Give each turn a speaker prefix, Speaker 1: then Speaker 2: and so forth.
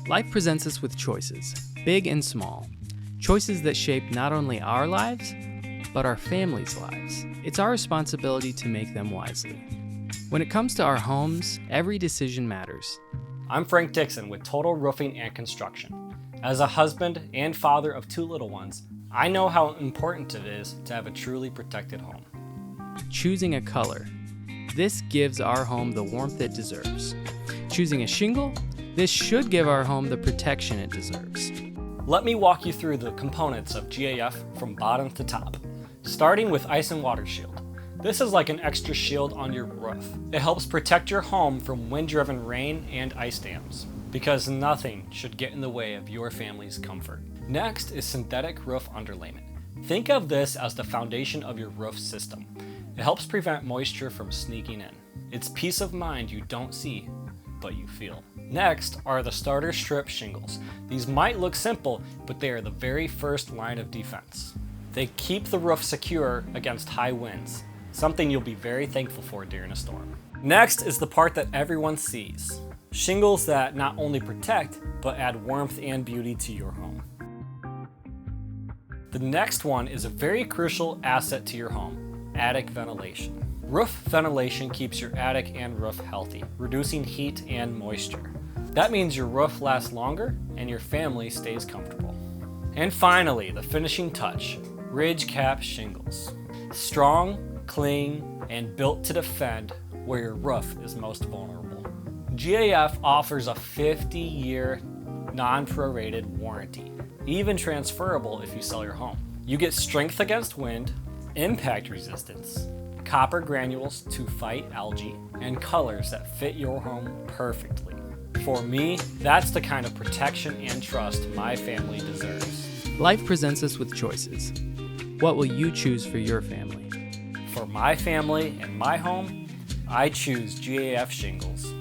Speaker 1: Life presents us with choices, big and small. Choices that shape not only our lives, but our families' lives. It's our responsibility to make them wisely. When it comes to our homes, every decision matters.
Speaker 2: I'm Frank Dixon with Total Roofing and Construction. As a husband and father of 2 little ones, I know how important it is to have a truly protected home.
Speaker 1: Choosing a color. This gives our home the warmth it deserves. Choosing a shingle. This should give our home the protection it deserves.
Speaker 2: Let me walk you through the components of GAF from bottom to top. Starting with ice and water shield. This is like an extra shield on your roof. It helps protect your home from wind-driven rain and ice dams, because nothing should get in the way of your family's comfort. Next is synthetic roof underlayment. Think of this as the foundation of your roof system. It helps prevent moisture from sneaking in. It's peace of mind you don't see, but you feel. Next are the starter strip shingles. These might look simple, but they are the very first line of defense. They keep the roof secure against high winds, something you'll be very thankful for during a storm. Next is the part that everyone sees. Shingles that not only protect, but add warmth and beauty to your home. The next one is a very crucial asset to your home, attic ventilation. Roof ventilation keeps your attic and roof healthy, reducing heat and moisture. That means your roof lasts longer and your family stays comfortable. And finally, the finishing touch, ridge cap shingles. Strong, clean, and built to defend where your roof is most vulnerable. GAF offers a 50-year non-prorated warranty, even transferable if you sell your home. You get strength against wind, impact resistance, copper granules to fight algae, and colors that fit your home perfectly. For me, that's the kind of protection and trust my family deserves.
Speaker 1: Life presents us with choices. What will you choose for your family?
Speaker 2: For my family and my home, I choose GAF Shingles.